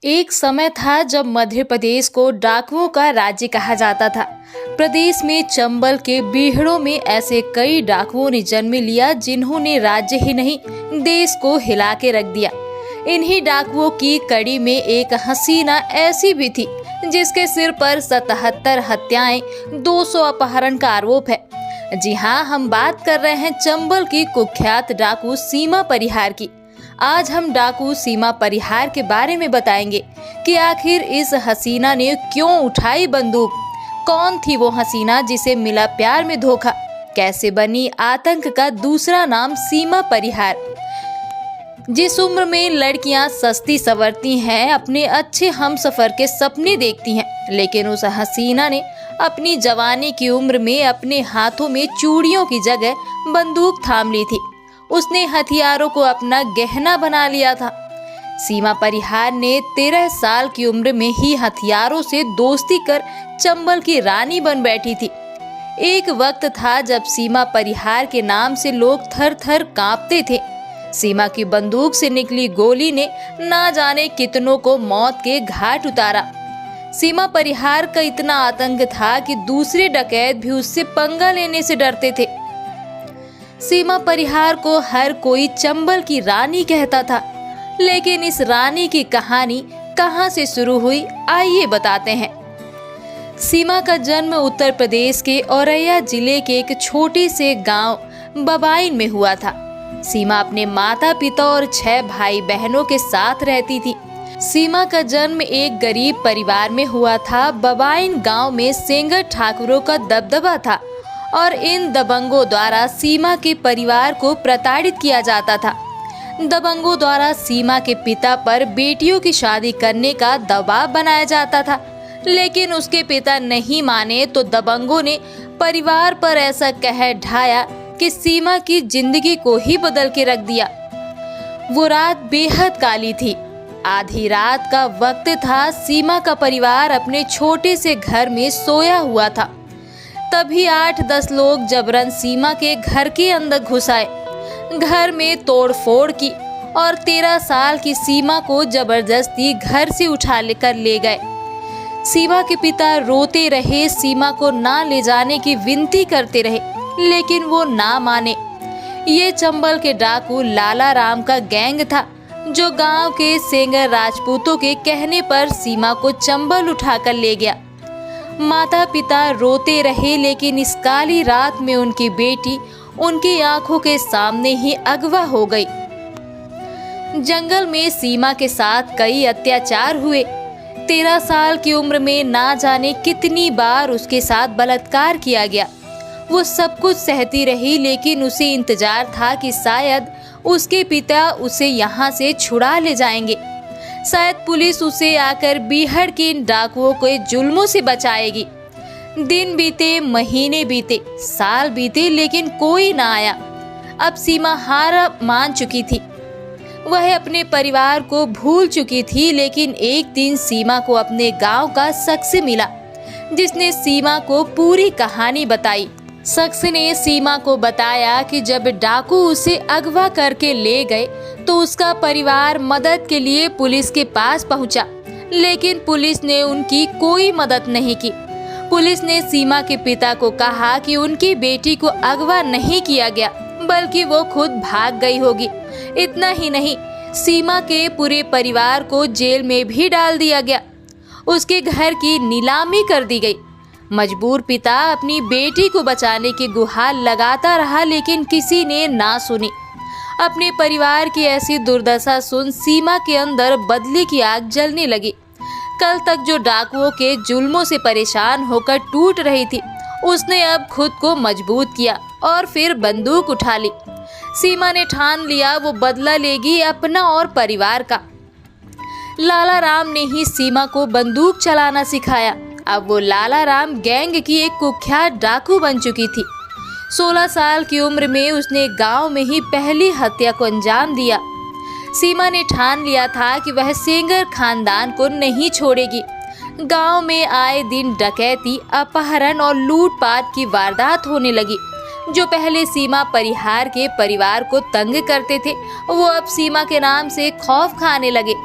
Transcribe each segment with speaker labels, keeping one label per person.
Speaker 1: एक समय था जब मध्य प्रदेश को डाकुओं का राज्य कहा जाता था। प्रदेश में चंबल के बीहड़ों में ऐसे कई डाकुओं ने जन्म लिया जिन्होंने राज्य ही नहीं देश को हिला के रख दिया। इन्हीं डाकुओं की कड़ी में एक हसीना ऐसी भी थी जिसके सिर पर 77 हत्याएं, 200 अपहरण का आरोप है। जी हाँ, हम बात कर रहे हैं चंबल की कुख्यात डाकू सीमा परिहार की। आज हम डाकू सीमा परिहार के बारे में बताएंगे कि आखिर इस हसीना ने क्यों उठाई बंदूक, कौन थी वो हसीना जिसे मिला प्यार में धोखा, कैसे बनी आतंक का दूसरा नाम सीमा परिहार। जिस उम्र में लड़कियां सस्ती संवरती हैं, अपने अच्छे हमसफर के सपने देखती हैं, लेकिन उस हसीना ने अपनी जवानी की उम्र में अपने हाथों में चूड़ियों की जगह बंदूक थाम ली थी। उसने हथियारों को अपना गहना बना लिया था। सीमा परिहार ने 13 साल की उम्र में ही हथियारों से दोस्ती कर चंबल की रानी बन बैठी थी। एक वक्त था जब सीमा परिहार के नाम से लोग थर थर कांपते थे। सीमा की बंदूक से निकली गोली ने ना जाने कितनों को मौत के घाट उतारा। सीमा परिहार का इतना आतंक था कि दूसरे डकैत भी उससे पंगा लेने से डरते थे। सीमा परिहार को हर कोई चंबल की रानी कहता था, लेकिन इस रानी की कहानी कहां से शुरू हुई, आइए बताते हैं। सीमा का जन्म उत्तर प्रदेश के औरैया जिले के एक छोटे से गांव बबाइन में हुआ था। सीमा अपने माता पिता और 6 भाई बहनों के साथ रहती थी। सीमा का जन्म एक गरीब परिवार में हुआ था। बबाइन गांव में सेंगर ठाकुरों का दबदबा था और इन दबंगों द्वारा सीमा के परिवार को प्रताड़ित किया जाता था। दबंगों द्वारा सीमा के पिता पर बेटियों की शादी करने का दबाव बनाया जाता था, लेकिन उसके पिता नहीं माने तो दबंगों ने परिवार पर ऐसा कहर ढाया कि सीमा की जिंदगी को ही बदल के रख दिया। वो रात बेहद काली थी। आधी रात का वक्त था। सीमा का परिवार अपने छोटे से घर में सोया हुआ था। तभी 8-10 लोग जबरन सीमा के घर के अंदर घुस आए। घर में तोड़फोड़ की और 13 साल की सीमा को जबरदस्ती घर से उठा लेकर ले गए। सीमा के पिता रोते रहे, सीमा को ना ले जाने की विनती करते रहे, लेकिन वो ना माने। ये चंबल के डाकू लाला राम का गैंग था, जो गांव के सेंगर राजपूतों के कहने पर सीमा को चंबल उठाकर ले गया। माता पिता रोते रहे, लेकिन इस काली रात में उनकी बेटी उनकी आंखों के सामने ही अगवा हो गई। जंगल में सीमा के साथ कई अत्याचार हुए। 13 साल की उम्र में ना जाने कितनी बार उसके साथ बलात्कार किया गया। वो सब कुछ सहती रही, लेकिन उसे इंतजार था कि शायद उसके पिता उसे यहाँ से छुड़ा ले जाएंगे। शायद पुलिस उसे आकर बीहड़ के इन डाकुओं के जुल्मों से बचाएगी। दिन बीते, महीने बीते, साल बीते, लेकिन कोई ना आया। अब सीमा हार मान चुकी थी। वह अपने परिवार को भूल चुकी थी, लेकिन एक दिन सीमा को अपने गांव का शख्स मिला, जिसने सीमा को पूरी कहानी बताई। शख्स ने सीमा को बताया कि जब डाकू उसे अगवा करके ले गए तो उसका परिवार मदद के लिए पुलिस के पास पहुंचा, लेकिन पुलिस ने उनकी कोई मदद नहीं की। पुलिस ने सीमा के पिता को कहा कि उनकी बेटी को अगवा नहीं किया गया, बल्कि वो खुद भाग गई होगी। इतना ही नहीं, सीमा के पूरे परिवार को जेल में भी डाल दिया गया। उसके घर की नीलामी कर दी गई। मजबूर पिता अपनी बेटी को बचाने की गुहार लगाता रहा, लेकिन किसी ने ना सुनी। अपने परिवार की ऐसी दुर्दशा सुन सीमा के अंदर बदले की आग जलने लगी। कल तक जो डाकुओं के जुल्मों से परेशान होकर टूट रही थी, उसने अब खुद को मजबूत किया और फिर बंदूक उठा ली। सीमा ने ठान लिया वो बदला लेगी, अपना और परिवार का। लाला राम ने ही सीमा को बंदूक चलाना सिखाया। अब वो लाला राम गैंग की एक कुख्यात डाकू बन चुकी थी। 16 साल की उम्र में उसने गांव में ही पहली हत्या को अंजाम दिया। सीमा ने ठान लिया था कि वह सेंगर खानदान को नहीं छोड़ेगी। गांव में आए दिन डकैती, अपहरण और लूटपाट की वारदात होने लगी। जो पहले सीमा परिहार के परिवार को तंग करते थे, वो अब सीमा के नाम से खौफ खाने लगे।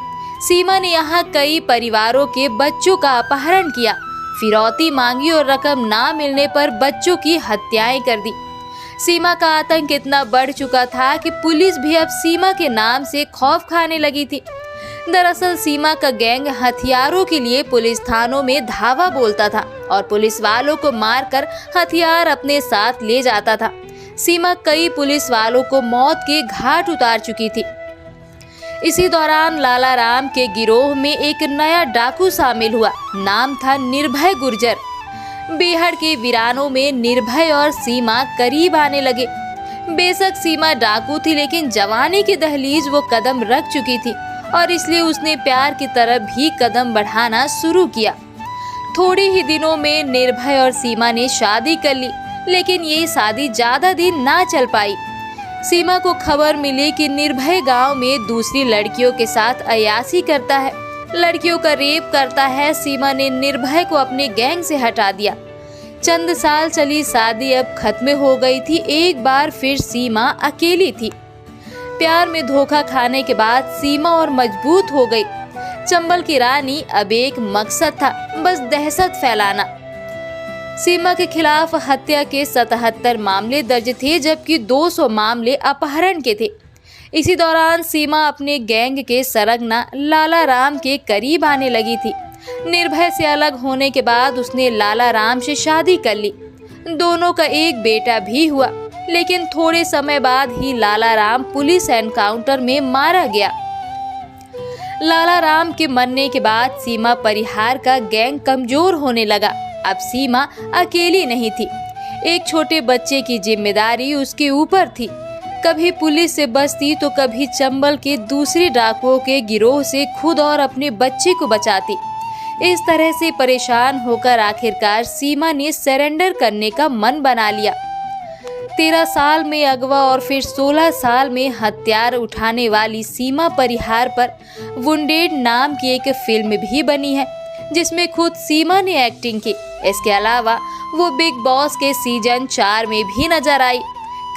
Speaker 1: सीमा ने यहाँ कई परिवारों के बच्चों का अपहरण किया, फिरौती मांगी और रकम ना मिलने पर बच्चों की हत्याएं कर दी। सीमा का आतंक इतना बढ़ चुका था कि पुलिस भी अब सीमा के नाम से खौफ खाने लगी थी। दरअसल सीमा का गैंग हथियारों के लिए पुलिस थानों में धावा बोलता था और पुलिस वालों को मारकर हथियार अपने साथ ले जाता था। सीमा कई पुलिस वालों को मौत के घाट उतार चुकी थी। इसी दौरान लाला राम के गिरोह में एक नया डाकू शामिल हुआ। नाम था निर्भय गुर्जर। बिहार के वीरानों में निर्भय और सीमा करीब आने लगे। बेशक सीमा डाकू थी, लेकिन जवानी की दहलीज वो कदम रख चुकी थी और इसलिए उसने प्यार की तरफ भी कदम बढ़ाना शुरू किया। थोड़े ही दिनों में निर्भय और सीमा ने शादी कर ली, लेकिन ये शादी ज्यादा दिन ना चल पाई। सीमा को खबर मिली कि निर्भय गांव में दूसरी लड़कियों के साथ अय्याशी करता है, लड़कियों का रेप करता है। सीमा ने निर्भय को अपने गैंग से हटा दिया। चंद साल चली शादी अब खत्म हो गई थी। एक बार फिर सीमा अकेली थी। प्यार में धोखा खाने के बाद सीमा और मजबूत हो गई। चंबल की रानी अब एक मकसद था, बस दहशत फैलाना। सीमा के खिलाफ हत्या के 77 मामले दर्ज थे, जबकि 200 मामले अपहरण के थे। इसी दौरान सीमा अपने गैंग के सरगना लाला राम के करीब आने लगी थी। निर्भय से अलग होने के बाद उसने लाला राम से शादी कर ली। दोनों का एक बेटा भी हुआ, लेकिन थोड़े समय बाद ही लाला राम पुलिस एनकाउंटर में मारा गया। लाला राम के मरने के बाद सीमा परिहार का गैंग कमजोर होने लगा। अब सीमा अकेली नहीं थी। एक छोटे बच्चे की जिम्मेदारी उसके ऊपर थी। कभी पुलिस से बचती तो कभी चंबल के दूसरे डाकुओं के गिरोह से खुद और अपने बच्चे को बचाती। इस तरह से परेशान होकर आखिरकार सीमा ने सरेंडर करने का मन बना लिया। 13 साल में अगवा और फिर 16 साल में हथियार उठाने वाली सीमा परिहार पर वुंडेड नाम की एक फिल्म भी बनी है, जिसमें खुद सीमा ने एक्टिंग की। इसके अलावा वो बिग बॉस के सीजन 4 में भी नजर आई।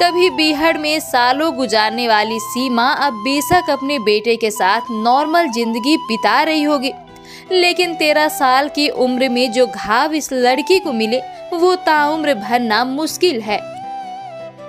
Speaker 1: कभी बीहड़ में सालों गुजारने वाली सीमा अब बेशक अपने बेटे के साथ नॉर्मल जिंदगी बिता रही होगी, लेकिन 13 साल की उम्र में जो घाव इस लड़की को मिले वो ताउम्र भरना मुश्किल है।